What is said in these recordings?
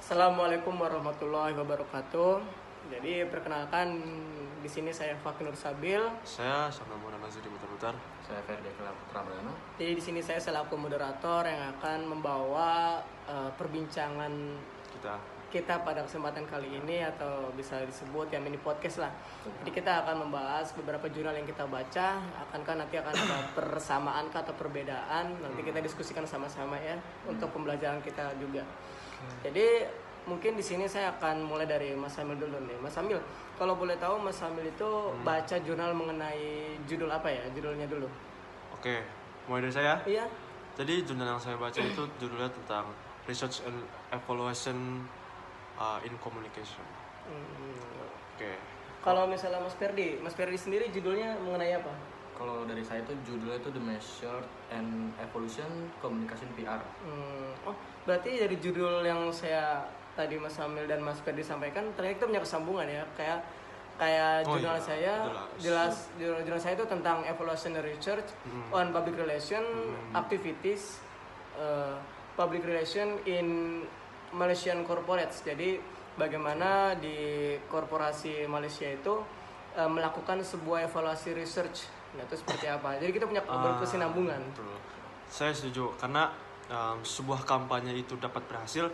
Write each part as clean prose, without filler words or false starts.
Assalamualaikum warahmatullahi wabarakatuh. Jadi perkenalkan di sini saya Fakir Nur Sabil. Saya Sanggamuna Naziri Mutar-Mutar. Saya Ferdi Putra Melano. Jadi di sini saya selaku moderator yang akan membawa perbincangan kita pada kesempatan kali ini, atau bisa disebut ya mini podcast lah. Jadi kita akan membahas beberapa jurnal yang kita baca. Akankah nanti akan ada persamaan atau perbedaan? Nanti kita diskusikan sama-sama ya untuk pembelajaran kita juga. Jadi mungkin di sini saya akan mulai dari Mas Samil dulu nih. Mas Samil, kalau boleh tahu Mas Samil itu baca jurnal mengenai judul apa ya? Judulnya dulu. Oke, mulai dari saya. Iya. Jadi jurnal yang saya baca itu judulnya tentang Research and Evaluation in Communication. Oke. Kalau misalnya Mas Ferdi sendiri judulnya mengenai apa? Kalau dari saya itu judulnya itu The Measure and Evolution Communication PR. Oh, berarti dari judul yang saya tadi Mas Samil dan Mas Ferdi sampaikan ternyata itu punya kesambungan ya, kayak jurnal saya jurnal saya itu tentang evaluation research on public relation activities, public relation in Malaysian corporates. Jadi bagaimana di korporasi Malaysia itu melakukan sebuah evaluasi research. Nah, itu seperti apa? Jadi kita punya berkesinambungan. Saya setuju karena sebuah kampanye itu dapat berhasil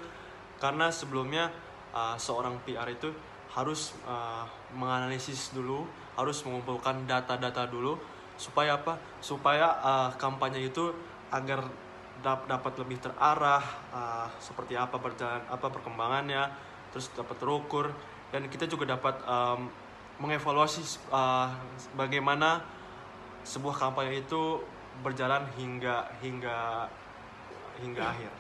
karena sebelumnya seorang PR itu harus menganalisis dulu, harus mengumpulkan data-data dulu supaya apa? Supaya kampanye itu agar dapat lebih terarah, seperti apa berjalan, apa perkembangannya, terus dapat terukur, dan kita juga dapat mengevaluasi bagaimana sebuah kampanye itu berjalan hingga akhir.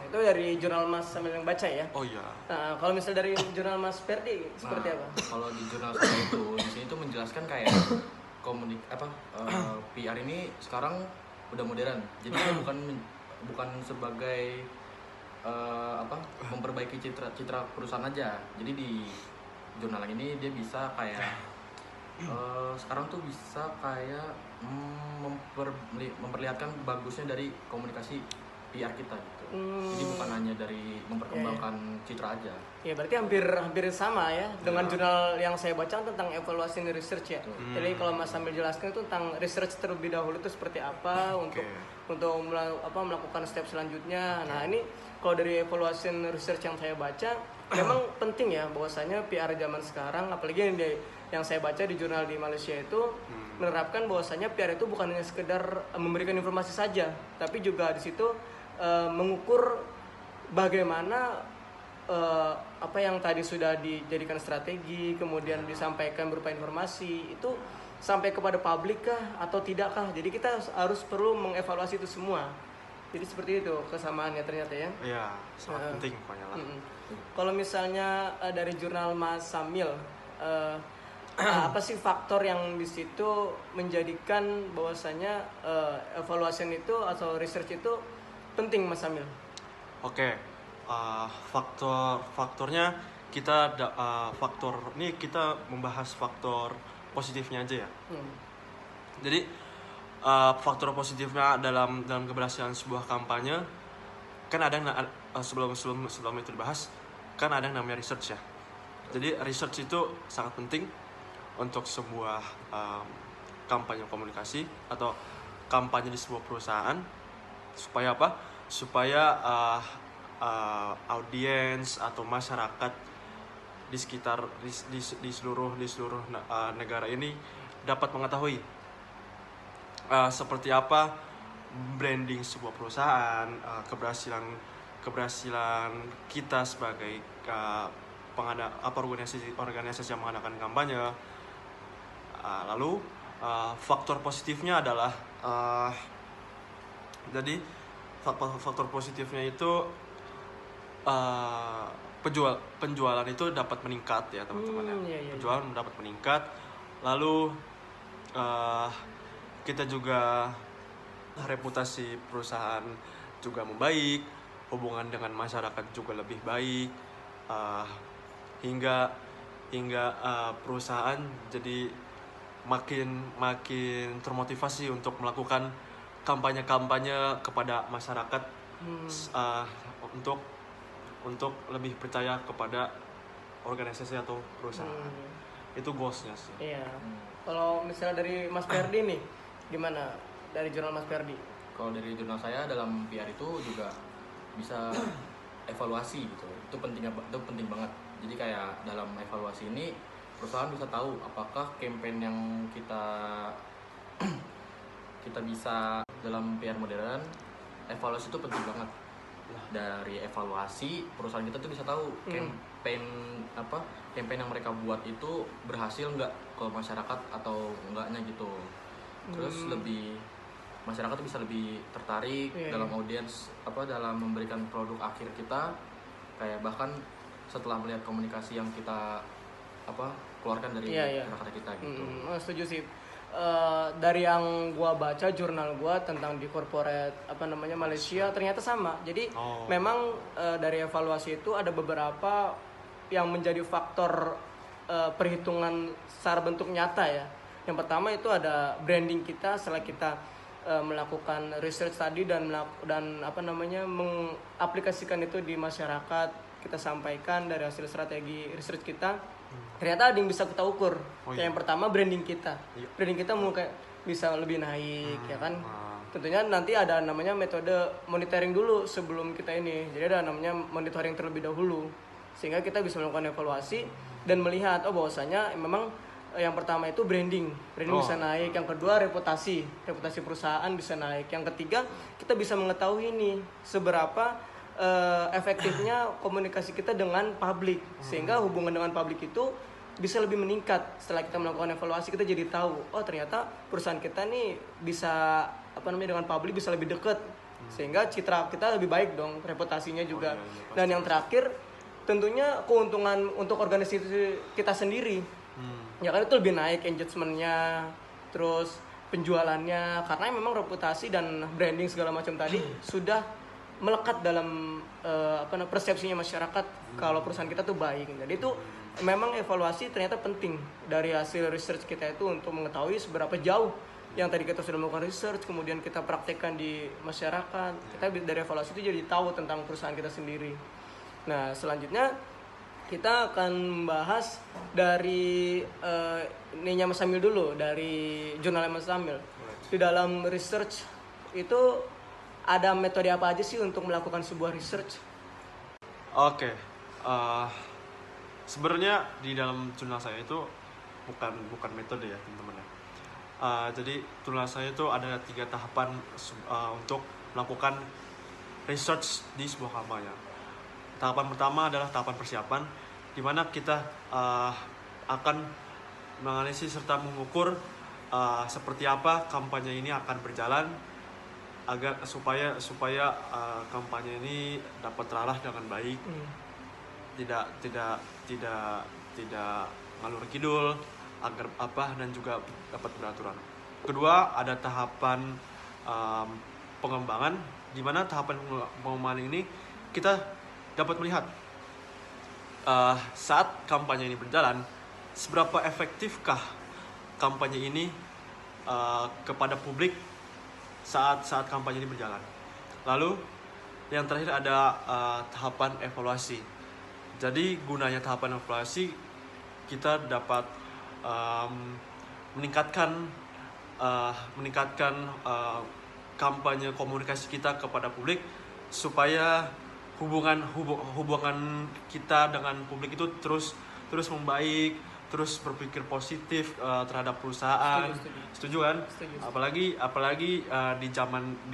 Itu dari jurnal Mas Sambil yang baca ya? Oh iya. Nah, kalau misal dari jurnal Mas Ferdi seperti apa? Kalau di jurnal saya itu di sini tuh menjelaskan kayak PR ini sekarang udah modern. Jadi dia bukan sebagai memperbaiki citra perusahaan aja. Jadi di jurnal ini dia bisa kayak sekarang tuh bisa kayak memperlihatkan bagusnya dari komunikasi PR kita gitu. Jadi bukan hanya dari memperkembangkan citra aja. Ya berarti hampir sama ya dengan jurnal yang saya baca tentang evaluasi research ya. Jadi kalau Mas sambil jelaskan itu tentang research terlebih dahulu itu seperti apa untuk melakukan step selanjutnya. Nah ini kalau dari evaluasi research yang saya baca memang penting ya bahwasanya PR zaman sekarang, apalagi yang saya baca di jurnal di Malaysia itu menerapkan bahwasanya PR itu bukan hanya sekedar memberikan informasi saja, tapi juga di situ mengukur bagaimana apa yang tadi sudah dijadikan strategi kemudian disampaikan berupa informasi itu sampai kepada publik kah atau tidakkah. Jadi kita harus perlu mengevaluasi itu semua. Jadi seperti itu kesamaannya ternyata ya. Iya, sangat penting pokoknya lah. Kalau misalnya dari jurnal Mas Samil, apa sih faktor yang di situ menjadikan bahwasanya evaluasi itu atau research itu penting, Mas Samil? Oke, faktornya kita kita membahas faktor positifnya aja ya. Jadi faktor positifnya dalam keberhasilan sebuah kampanye kan ada sebelum itu dibahas kan ada yang namanya research ya. Jadi research itu sangat penting untuk sebuah kampanye komunikasi atau kampanye di sebuah perusahaan supaya apa? Supaya audiens atau masyarakat di sekitar di seluruh negara ini dapat mengetahui seperti apa branding sebuah perusahaan, keberhasilan kita sebagai organisasi yang mengadakan kampanye. Lalu faktor positifnya adalah jadi faktor positifnya itu penjualan itu dapat meningkat ya teman-teman ya. Penjualan dapat meningkat. Lalu kita juga reputasi perusahaan juga membaik, hubungan dengan masyarakat juga lebih baik, hingga perusahaan jadi makin termotivasi untuk melakukan kampanye kepada masyarakat untuk untuk lebih percaya kepada organisasi atau perusahaan. Itu goalsnya sih. Iya. Kalau misalnya dari Mas Ferdi nih, gimana dari jurnal Mas Ferdi? Kalau dari jurnal saya dalam PR itu juga bisa evaluasi gitu. Itu penting banget. Jadi kayak dalam evaluasi ini perusahaan bisa tahu apakah campaign yang kita bisa dalam PR modern. Evaluasi itu penting banget. Dari evaluasi perusahaan kita tuh bisa tahu campaign yang mereka buat itu berhasil nggak ke masyarakat atau enggaknya gitu. Terus masyarakat tuh bisa lebih tertarik dalam audiens dalam memberikan produk akhir kita, kayak bahkan setelah melihat komunikasi yang kita keluarkan dari kata-kata kita gitu. Setuju sih. Dari yang gua baca jurnal gua tentang di corporate Malaysia ternyata sama. Jadi memang dari evaluasi itu ada beberapa yang menjadi faktor perhitungan secara bentuk nyata ya. Yang pertama itu ada branding kita setelah kita melakukan research tadi dan mengaplikasikan itu di masyarakat, kita sampaikan dari hasil strategi research kita. Ternyata ada yang bisa kita ukur. Yang pertama branding kita. Branding kita mulai bisa lebih naik ya kan. Tentunya nanti ada namanya metode monitoring dulu sebelum kita ini. Jadi ada namanya monitoring terlebih dahulu. Sehingga kita bisa melakukan evaluasi dan melihat bahwasanya memang yang pertama itu branding bisa naik, yang kedua reputasi perusahaan bisa naik, yang ketiga kita bisa mengetahui nih seberapa efektifnya komunikasi kita dengan publik, sehingga hubungan dengan publik itu bisa lebih meningkat. Setelah kita melakukan evaluasi kita jadi tahu ternyata perusahaan kita nih bisa dengan publik bisa lebih dekat, sehingga citra kita lebih baik dong, reputasinya juga. Dan yang terakhir tentunya keuntungan untuk organisasi kita sendiri. Ya kan itu lebih naik engagement-nya, terus penjualannya, karena memang reputasi dan branding segala macam tadi sudah melekat dalam persepsinya masyarakat kalau perusahaan kita tuh baik. Jadi itu memang evaluasi ternyata penting dari hasil research kita itu untuk mengetahui seberapa jauh yang tadi kita sudah melakukan research kemudian kita praktekkan di masyarakat. Kita dari evaluasi itu jadi tahu tentang perusahaan kita sendiri. Nah selanjutnya kita akan membahas dari ininya Mas Samil dulu, dari jurnalnya Mas Samil. Di dalam research itu ada metode apa aja sih untuk melakukan sebuah research? Oke. Sebenarnya di dalam jurnal saya itu bukan metode ya teman-teman ya. Jadi jurnal saya itu ada 3 tahapan untuk melakukan research di sebuah kampanye. Tahapan pertama adalah tahapan persiapan, di mana kita akan menganalisis serta mengukur seperti apa kampanye ini akan berjalan agar supaya kampanye ini dapat terarah dengan baik, tidak ngalur kidul, agar dan juga dapat beraturan. Kedua ada tahapan pengembangan, di mana tahapan pengembangan ini kita dapat melihat saat kampanye ini berjalan, seberapa efektifkah kampanye ini kepada publik saat kampanye ini berjalan. Lalu yang terakhir ada tahapan evaluasi. Jadi gunanya tahapan evaluasi, kita dapat meningkatkan kampanye komunikasi kita kepada publik supaya hubungan kita dengan publik itu terus membaik, terus berpikir positif terhadap perusahaan. Setuju kan? Setuju. Apalagi di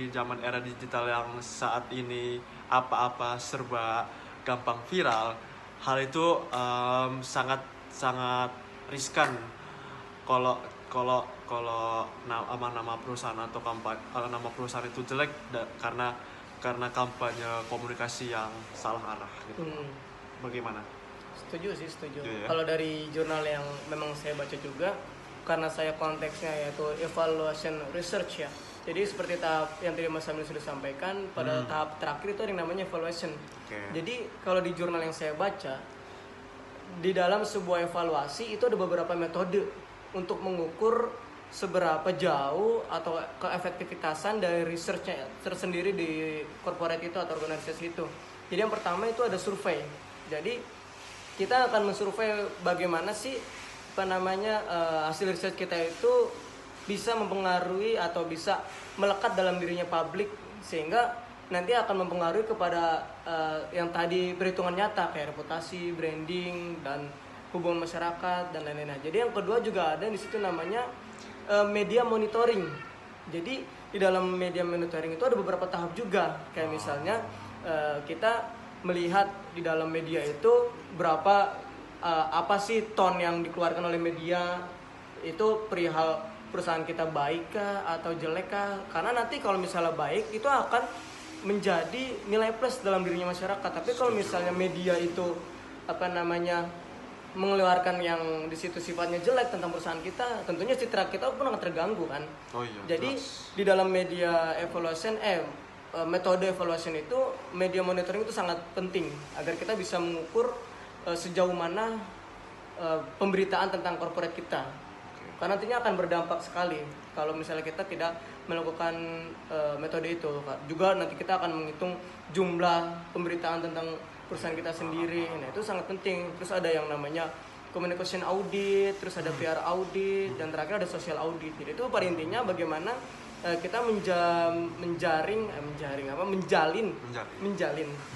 zaman era digital yang saat ini apa-apa serba gampang viral. Hal itu sangat riskan kalau nama perusahaan atau nama perusahaan itu jelek karena kampanye komunikasi yang salah arah gitu. Bagaimana? Setuju. Ya. Kalau dari jurnal yang memang saya baca juga, karena saya konteksnya yaitu evaluation research ya. Jadi seperti tahap yang tadi Mas Samil sudah sampaikan, pada tahap terakhir itu ada yang namanya evaluation. Jadi kalau di jurnal yang saya baca, di dalam sebuah evaluasi itu ada beberapa metode untuk mengukur seberapa jauh atau keefektivitasan dari researchnya tersendiri di corporate itu atau organisasi itu. Jadi yang pertama itu ada survei. Jadi kita akan mensurvei bagaimana sih hasil research kita itu bisa mempengaruhi atau bisa melekat dalam dirinya publik, sehingga nanti akan mempengaruhi kepada yang tadi perhitungan nyata kayak reputasi, branding, dan hubungan masyarakat dan lain-lain. Jadi yang kedua juga ada di situ namanya media monitoring. Jadi di dalam media monitoring itu ada beberapa tahap juga. Kayak misalnya kita melihat di dalam media itu berapa apa sih ton yang dikeluarkan oleh media, itu perihal perusahaan kita baik kah atau jelek kah. Karena nanti kalau misalnya baik itu akan menjadi nilai plus dalam dirinya masyarakat. Tapi kalau misalnya media itu mengeluarkan yang di situ sifatnya jelek tentang perusahaan kita, tentunya citra kita pun akan terganggu kan. Jadi di dalam media evaluation metode evaluation itu, media monitoring itu sangat penting agar kita bisa mengukur sejauh mana pemberitaan tentang corporate kita. Karena nantinya akan berdampak sekali kalau misalnya kita tidak melakukan metode itu. Juga nanti kita akan menghitung jumlah pemberitaan tentang perusahaan kita sendiri. Nah, itu sangat penting. Terus ada yang namanya communication audit, terus ada PR audit, dan terakhir ada social audit. Jadi itu pada intinya bagaimana kita menjalin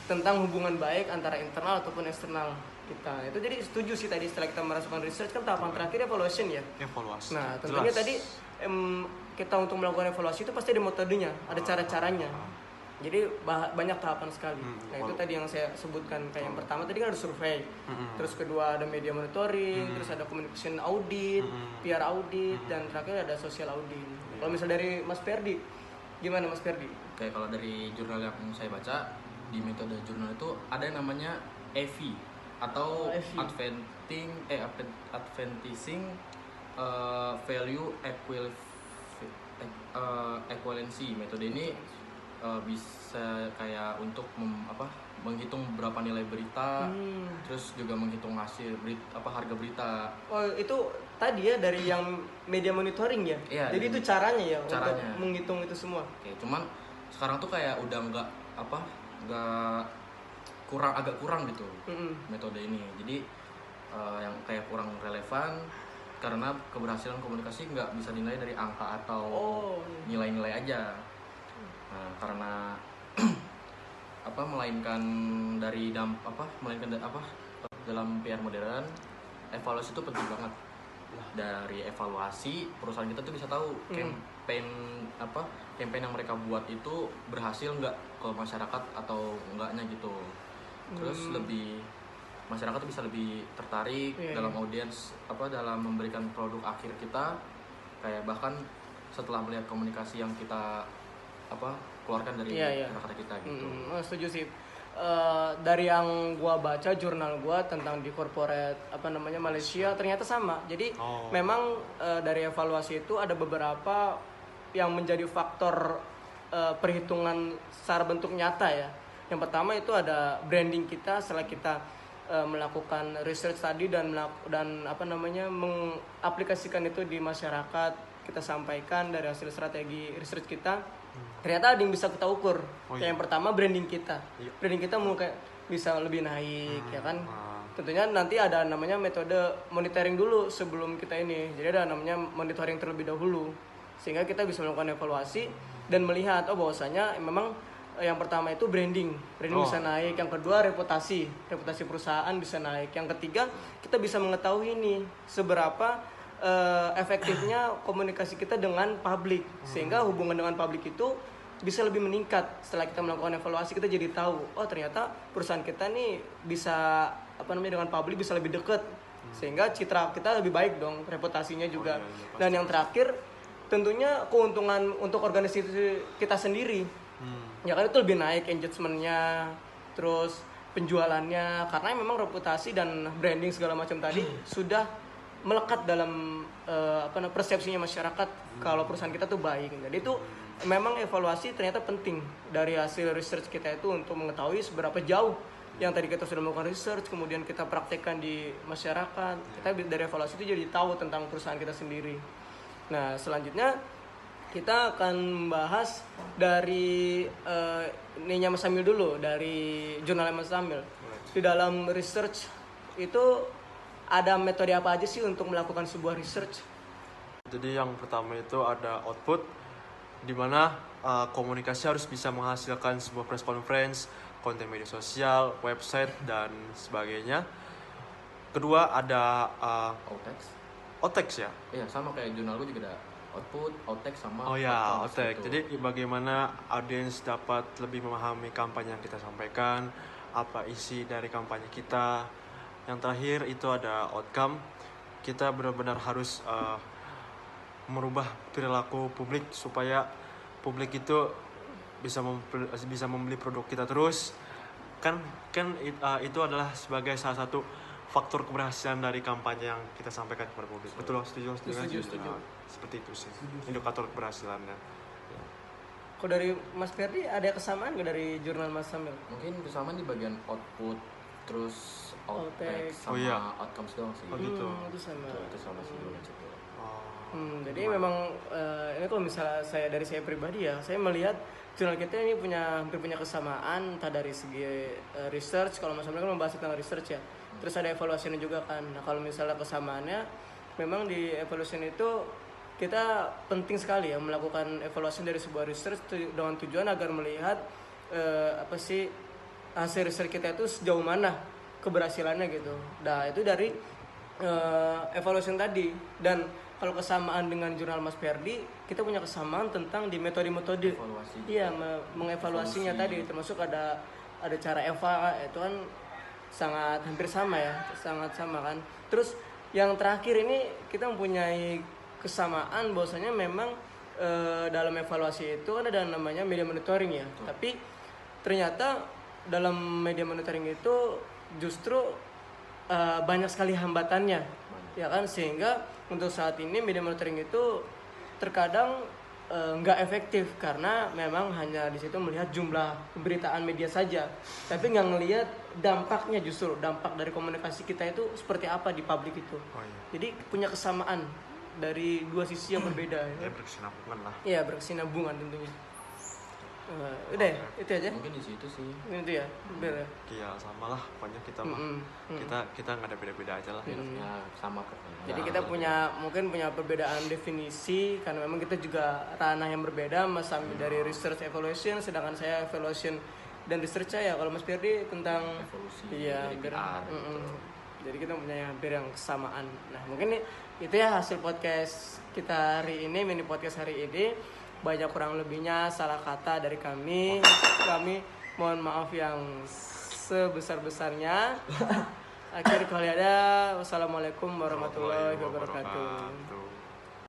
tentang hubungan baik antara internal ataupun eksternal kita. Itu jadi setuju sih tadi setelah kita melakukan research kan tahapan terakhir evaluation ya. Evaluasi. Nah, tentunya tadi kita untuk melakukan evaluasi itu pasti ada metodenya, ada cara-caranya. Jadi banyak tahapan sekali. Nah, itu tadi yang saya sebutkan. Kayak yang pertama tadi kan ada survei. Terus kedua ada media monitoring, terus ada communication audit, PR audit, dan terakhir ada social audit. Kalau misalnya dari Mas Ferdi, gimana Mas Ferdi? Oke, kalau dari jurnal yang saya baca, di metode jurnal itu ada yang namanya EVI atau Advertising Value Equivalency. Metode ini bisa kayak untuk menghitung berapa nilai berita, terus juga menghitung hasil harga berita. Oh, itu tadi ya dari yang media monitoring ya? Iya, jadi itu caranya ya caranya untuk menghitung itu semua. Oke, cuman sekarang tuh kayak udah agak kurang gitu metode ini. Jadi yang kayak kurang relevan karena keberhasilan komunikasi nggak bisa dinilai dari angka atau nilai-nilai aja. Nah, karena melainkan dalam PR modern, evaluasi itu penting banget. Dari evaluasi perusahaan kita tuh bisa tahu campaign yang mereka buat itu berhasil nggak ke masyarakat atau enggaknya gitu. Terus masyarakat tuh bisa lebih tertarik dalam audiens dalam memberikan produk akhir kita, kayak bahkan setelah melihat komunikasi yang kita keluarkan dari kata-kata kita gitu. Setuju sih. Dari yang gua baca jurnal gua tentang di corporate Malaysia ternyata sama. Jadi memang dari evaluasi itu ada beberapa yang menjadi faktor perhitungan secara bentuk nyata ya. Yang pertama itu ada branding kita setelah kita melakukan research tadi dan mengaplikasikan itu di masyarakat, kita sampaikan dari hasil strategi research kita. Ternyata ada yang bisa kita ukur. Kayak yang pertama branding kita. Branding kita bisa lebih naik ya kan. Tentunya nanti ada namanya metode monitoring dulu sebelum kita ini. Jadi ada namanya monitoring terlebih dahulu sehingga kita bisa melakukan evaluasi dan melihat bahwasanya memang yang pertama itu branding bisa naik, yang kedua reputasi perusahaan bisa naik, yang ketiga kita bisa mengetahui nih seberapa efektifnya komunikasi kita dengan publik, sehingga hubungan dengan publik itu bisa lebih meningkat. Setelah kita melakukan evaluasi kita jadi tahu ternyata perusahaan kita nih bisa dengan publik bisa lebih dekat, sehingga citra kita lebih baik dong, reputasinya juga. Dan yang terakhir tentunya keuntungan untuk organisasi kita sendiri. Ya kan itu lebih naik engagement-nya, terus penjualannya, karena memang reputasi dan branding segala macam tadi sudah melekat dalam persepsinya masyarakat kalau perusahaan kita tuh baik. Jadi itu memang evaluasi ternyata penting dari hasil research kita itu untuk mengetahui seberapa jauh yang tadi kita sudah melakukan research, kemudian kita praktekkan di masyarakat. Kita dari evaluasi itu jadi tahu tentang perusahaan kita sendiri. Nah, selanjutnya kita akan membahas dari ininya Mas Samil dulu, dari jurnal Mas Samil. Di dalam research itu ada metode apa aja sih untuk melakukan sebuah research? Jadi yang pertama itu ada output, di mana komunikasi harus bisa menghasilkan sebuah press conference, konten media sosial, website, dan sebagainya. Kedua ada outtext ya? Iya, sama kayak jurnal gue juga ada output, outtext sama Oh ya, outcomes outtext. gitu. Jadi bagaimana audiens dapat lebih memahami kampanye yang kita sampaikan, apa isi dari kampanye kita. Yang terakhir itu ada outcome. Kita benar-benar harus merubah perilaku publik supaya publik itu bisa membeli produk kita terus. Itu adalah sebagai salah satu faktor keberhasilan dari kampanye yang kita sampaikan kepada publik. Betul, setuju. Nah, seperti itu sih indikator keberhasilannya. Kalau dari Mas Ferdi ada kesamaan nggak dari jurnal Mas Samil? Mungkin kesamaan di bagian output, terus outtext sama outcomes doang sih. Oh gitu. Itu sama. Itu sama sih dulu cek dulu. Jadi memang ini kalau misalnya saya pribadi ya, saya melihat jurnal kita ini hampir punya kesamaan, entah dari segi research. Kalau Mas Samil kan membahas tentang research ya. Terus ada evaluasinya juga kan. Nah, kalau misalnya kesamaannya, memang di evaluation itu kita penting sekali ya melakukan evaluasi dari sebuah research dengan tujuan agar melihat apa sih hasil research kita itu sejauh mana keberhasilannya gitu. Nah, itu dari evaluation tadi. Dan kalau kesamaan dengan jurnal Mas Ferdi, kita punya kesamaan tentang di metode-metode. Evaluasi. Iya, mengevaluasinya tadi, termasuk ada cara eva, itu kan sangat hampir sama ya, sangat sama kan. Terus yang terakhir ini kita mempunyai kesamaan bahwasanya memang dalam evaluasi itu kan ada namanya media monitoring ya. Tapi ternyata dalam media monitoring itu justru banyak sekali hambatannya, ya kan, sehingga untuk saat ini media monitoring itu terkadang nggak efektif karena memang hanya di situ melihat jumlah pemberitaan media saja, tapi nggak ngelihat dampaknya, justru dampak dari komunikasi kita itu seperti apa di publik itu. Jadi punya kesamaan dari dua sisi yang berbeda. Ya berkesinambungan lah. Iya, berkesinambungan tentunya. Udah ya, itu aja. Mungkin di situ sih. Itu ya, bener ya. Iya sama lah, pokoknya kita kita nggak ada beda-beda aja lah. Ya sama pokoknya. Jadi kita mungkin punya perbedaan definisi karena memang kita juga ranah yang berbeda. Mas Sambil dari research evaluation, sedangkan saya evaluation dan research ya. Kalau Mas Firdi tentang evolusi, iya, dari PR, gitu. Jadi kita punya hampir yang kesamaan. Nah, mungkin itu ya hasil podcast kita hari ini, mini podcast hari ini. Banyak kurang lebihnya salah kata dari kami. Kami mohon maaf yang sebesar-besarnya. Akhir kali ada, wassalamualaikum warahmatullahi wabarakatuh.